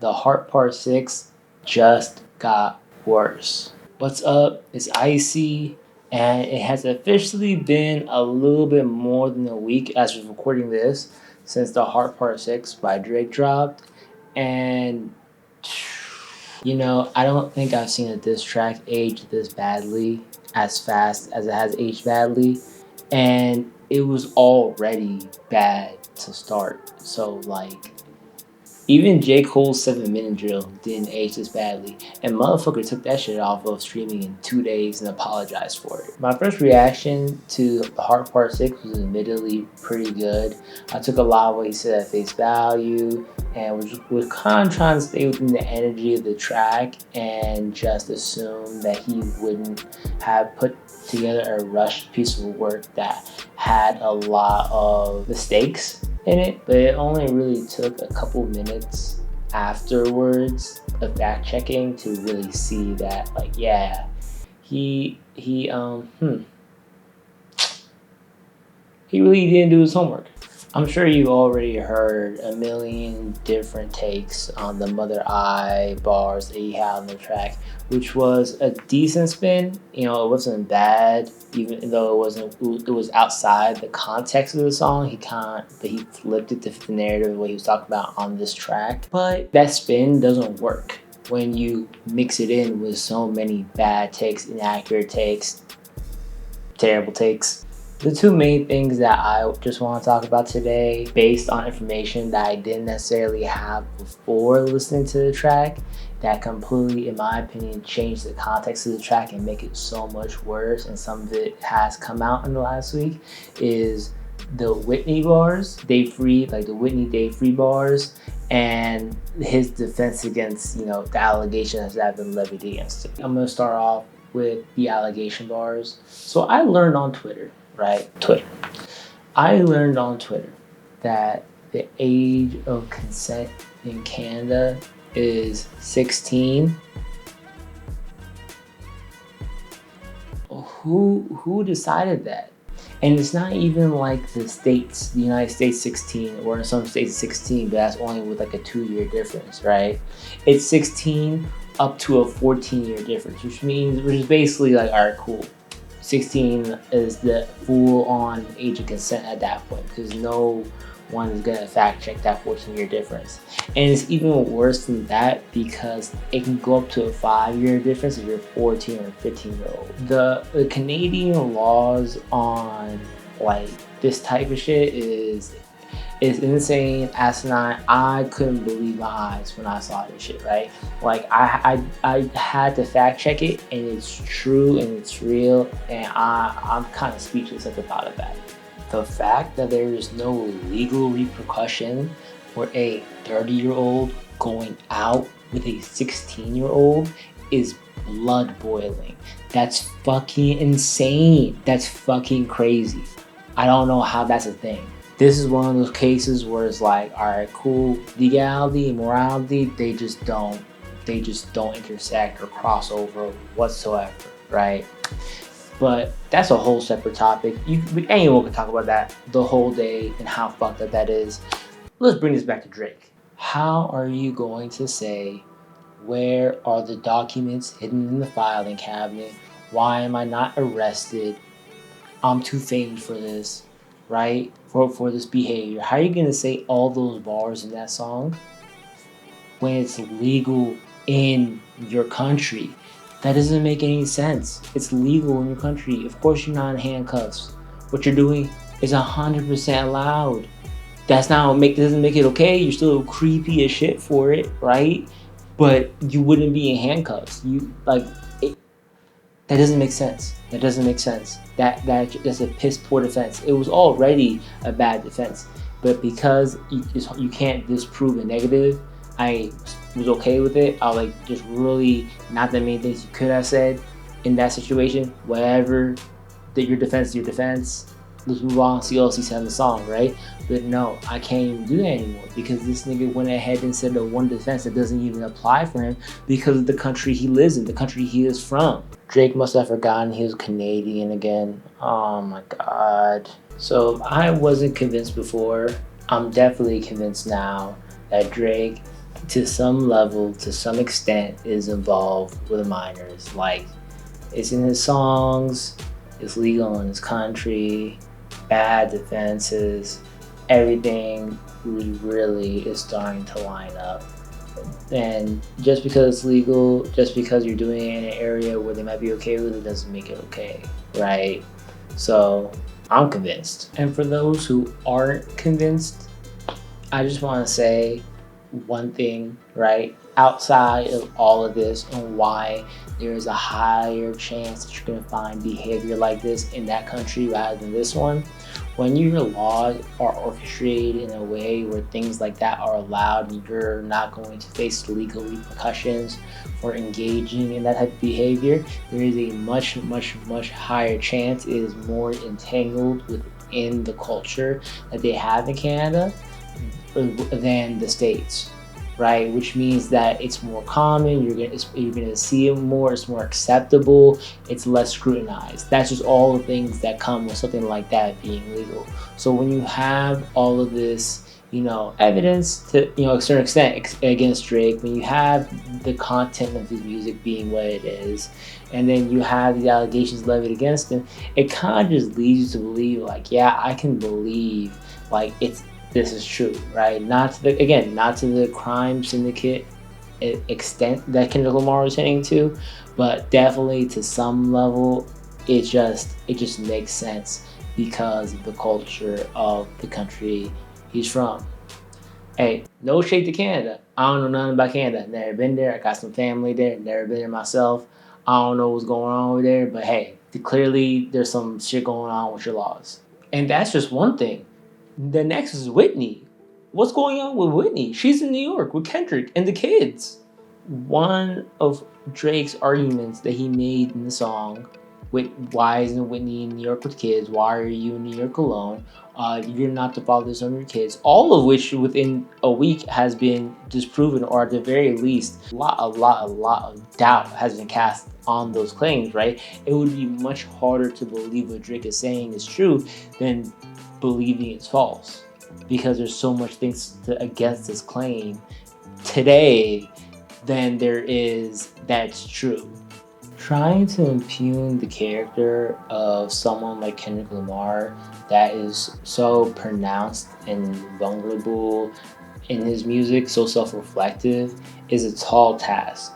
the Heart Part 6 just got worse. What's up? It's Icy, and it has officially been a little bit more than a week as of recording this since the Heart Part 6 by Drake dropped. And, I don't think I've seen a diss track age this badly, as fast as it has aged badly. And it was already bad to start. So, even J. Cole's 7-minute drill didn't age this badly. And motherfucker took that shit off of streaming in 2 days and apologized for it. My first reaction to the Heart Part 6 was admittedly pretty good. I took a lot of what he said at face value and was kind of trying to stay within the energy of the track and just assume that he wouldn't have put together a rushed piece of work that had a lot of mistakes in it, but it only really took a couple minutes afterwards of fact checking to really see that, he really didn't do his homework. I'm sure you've already heard a million different takes on the Mother Eye bars that he had on the track, which was a decent spin. It wasn't bad, even though it was outside the context of the song. He flipped it to fit the narrative of what he was talking about on this track. But that spin doesn't work when you mix it in with so many bad takes, inaccurate takes, terrible takes. The two main things that I just want to talk about today, based on information that I didn't necessarily have before listening to the track, that completely, in my opinion, changed the context of the track and make it so much worse, and some of it has come out in the last week, is the Whitney bars, the Whitney Day Free bars, and his defense against, the allegations that have been levied against him. I'm going to start off with the allegation bars. So I learned on Twitter that the age of consent in Canada is 16. Who decided that? And it's not even like the United States 16, or in some states 16, but that's only with a 2-year difference, right? It's 16 up to a 14-year difference, which is basically all right, cool. 16 is the full-on age of consent at that point, because no one is going to fact-check that 14-year difference. And it's even worse than that because it can go up to a 5-year difference if you're 14 or 15-year-old. The Canadian laws on this type of shit is insane, asinine. I couldn't believe my eyes when I saw this shit, right? I had to fact check it, and it's true and it's real, and I'm kind of speechless at the thought of that. The fact that there is no legal repercussion for a 30-year-old going out with a 16-year-old is blood boiling. That's fucking insane. That's fucking crazy. I don't know how that's a thing. This is one of those cases where it's all right, cool, legality and morality, they just don't intersect or cross over whatsoever, right? But that's a whole separate topic. Anyone can talk about that the whole day and how fucked up that is. Let's bring this back to Drake. How are you going to say, where are the documents hidden in the filing cabinet? Why am I not arrested? I'm too famous for this, right? For this behavior. How are you going to say all those bars in that song when it's legal in your country? That doesn't make any sense. It's legal in your country. Of course you're not in handcuffs. What you're doing is 100% allowed. Doesn't make it okay. You're still creepy as shit for it, right? But you wouldn't be in handcuffs. That doesn't make sense. That's a piss poor defense. It was already a bad defense, but because you can't disprove a negative, I was okay with it. I just really not that many things you could have said in that situation. Whatever, your defense. Let's move on. See what else he said in the song, right? But no, I can't even do that anymore because this nigga went ahead and said the one defense that doesn't even apply for him because of the country he lives in, the country he is from. Drake must have forgotten he was Canadian again. Oh my god. So I wasn't convinced before. I'm definitely convinced now that Drake to some level, to some extent, is involved with minors. Like, it's in his songs, it's legal in his country, bad defenses, everything really is starting to line up. And just because it's legal, just because you're doing it in an area where they might be okay with it, doesn't make it okay, right? So I'm convinced. And for those who aren't convinced, I just want to say one thing, right? Outside of all of this, and why there is a higher chance that you're going to find behavior like this in that country rather than this one. When your laws are orchestrated in a way where things like that are allowed and you're not going to face legal repercussions for engaging in that type of behavior, there is a much higher chance it is more entangled within the culture that they have in Canada than the States, right? Which means that it's more common, you're gonna see it more, it's more acceptable, it's less scrutinized. That's just all the things that come with something like that being legal. So when you have all of this, evidence to, a certain extent against Drake, when you have the content of his music being what it is, and then you have the allegations levied against him, it kind of just leads you to believe, like, yeah, I can believe, like, this is true, right? Not to the crime syndicate extent that Kendrick Lamar is heading to, but definitely to some level, it just makes sense because of the culture of the country he's from. Hey, no shade to Canada. I don't know nothing about Canada. Never been there. I got some family there. Never been there myself. I don't know what's going on over there, but hey, clearly there's some shit going on with your laws. And that's just one thing. The next is Whitney. What's going on with Whitney? She's in New York with Kendrick and the kids. One of Drake's arguments that he made in the song, why isn't Whitney in New York with kids? Why are you in New York alone? You're not the fathers of your kids. All of which within a week has been disproven, or at the very least, a lot of doubt has been cast on those claims, right? It would be much harder to believe what Drake is saying is true than believing it's false, because there's so much things against this claim today than there is that's true. Trying to impugn the character of someone like Kendrick Lamar that is so pronounced and vulnerable in his music, so self-reflective, is a tall task.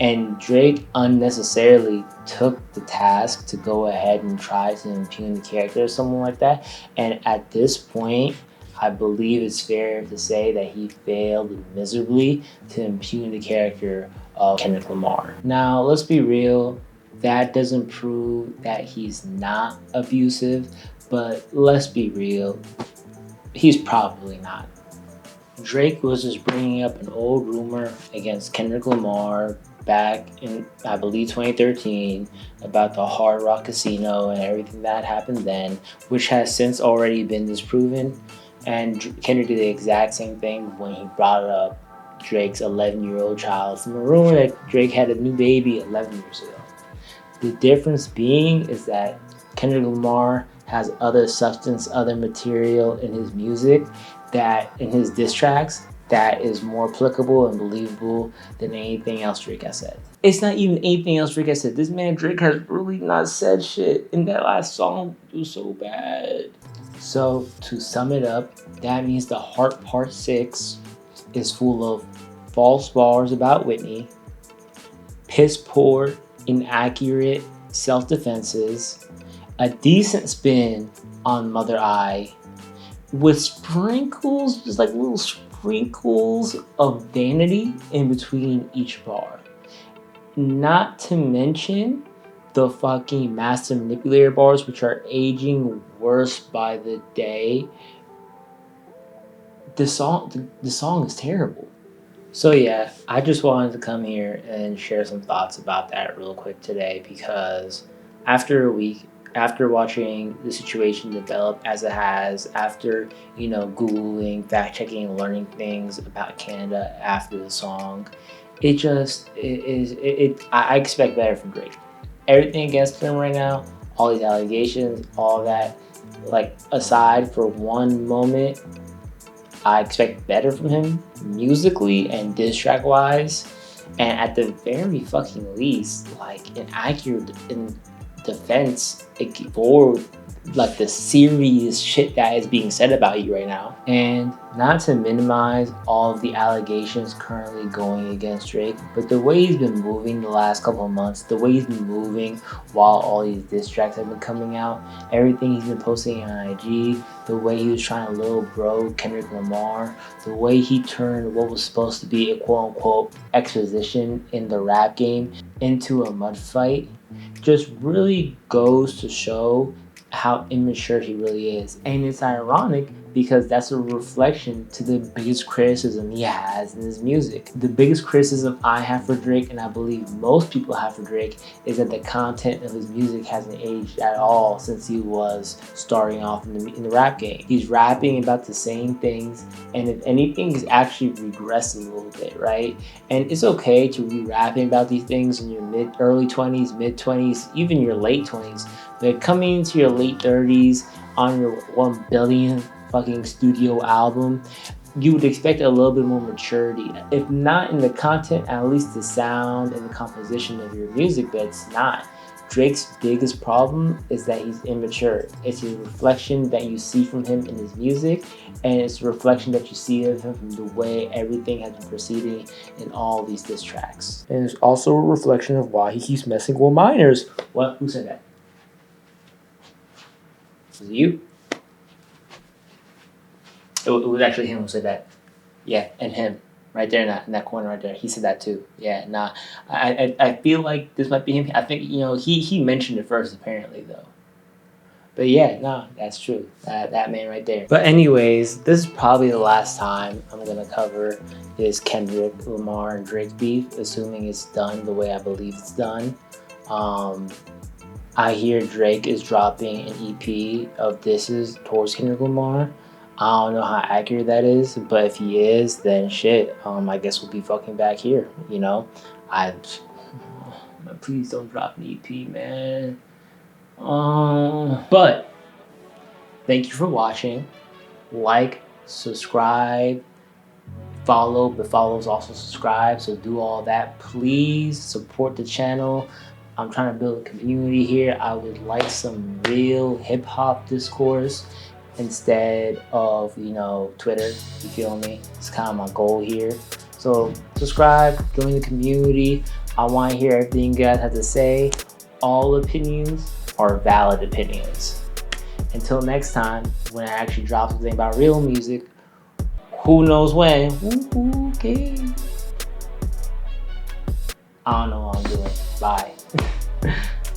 And Drake unnecessarily took the task to go ahead and try to impugn the character of someone like that. And at this point, I believe it's fair to say that he failed miserably to impugn the character of Kendrick Lamar. Now, let's be real. That doesn't prove that he's not abusive, but let's be real. He's probably not. Drake was just bringing up an old rumor against Kendrick Lamar back in, I believe, 2013 about the Hard Rock Casino and everything that happened then, which has since already been disproven. And Kendrick did the exact same thing when he brought up Drake's 11-year-old child from a rumor that Drake had a new baby 11 years ago. The difference being is that Kendrick Lamar has other substance, other material in his music, that in his diss tracks, that is more applicable and believable than anything else Drake has said. It's not even anything else Drake has said. This man Drake has really not said shit. And that last song was so bad. So to sum it up, that means The Heart Part 6 is full of false bars about Whitney, piss poor, inaccurate self-defenses, a decent spin on Mother I, with sprinkles, just like little sprinkles of vanity in between each bar. Not to mention the fucking master manipulator bars, which are aging worse by the day. The song is terrible. So yeah, I just wanted to come here and share some thoughts about that real quick today, because after a week, after watching the situation develop as it has, after, Googling, fact-checking, learning things about Canada after the song, I expect better from Drake. Everything against him right now, all these allegations, all that, like, aside for one moment, I expect better from him musically and diss track wise. And at the very fucking least, like an accurate in defense for like the serious shit that is being said about you right now. And not to minimize all of the allegations currently going against Drake, but the way he's been moving the last couple of months, the way he's been moving while all these diss tracks have been coming out, everything he's been posting on IG, the way he was trying to little bro Kendrick Lamar, the way he turned what was supposed to be a quote unquote exposition in the rap game into a mud fight, just really goes to show how immature he really is. And it's ironic because that's a reflection to the biggest criticism he has in his music. The biggest criticism I have for Drake, and I believe most people have for Drake, is that the content of his music hasn't aged at all since he was starting off in the rap game. He's rapping about the same things, and if anything, he's actually regressed a little bit, right? And it's okay to be rapping about these things in your early 20s, mid 20s, even your late 20s, but coming into your late 30s on your 1 billionth fucking studio album, you would expect a little bit more maturity. If not in the content, at least the sound and the composition of your music, but it's not. Drake's biggest problem is that he's immature. It's a reflection that you see from him in his music, and it's a reflection that you see of him from the way everything has been proceeding in all these diss tracks. And it's also a reflection of why he keeps messing with minors. What? Who said that? Was it you? It was actually him who said that. Yeah, and him. Right there in that corner right there. He said that too. Yeah, nah. I feel like this might be him. I think, he mentioned it first apparently though. But yeah, nah, that's true. That man right there. But anyways, this is probably the last time I'm going to cover this Kendrick, Lamar, and Drake beef, assuming it's done the way I believe it's done. I hear Drake is dropping an EP of disses towards Kendrick Lamar. I don't know how accurate that is, but if he is, then shit. I guess we'll be fucking back here. Please don't drop an EP, man. But thank you for watching. Like, subscribe, follow, but follows also subscribe. So do all that. Please support the channel. I'm trying to build a community here. I would like some real hip hop discourse instead of, Twitter. You feel me? It's kind of my goal here. So subscribe, join the community. I want to hear everything you guys have to say. All opinions are valid opinions. Until next time, when I actually drop something about real music, who knows when? Okay. I don't know what I'm doing. Bye.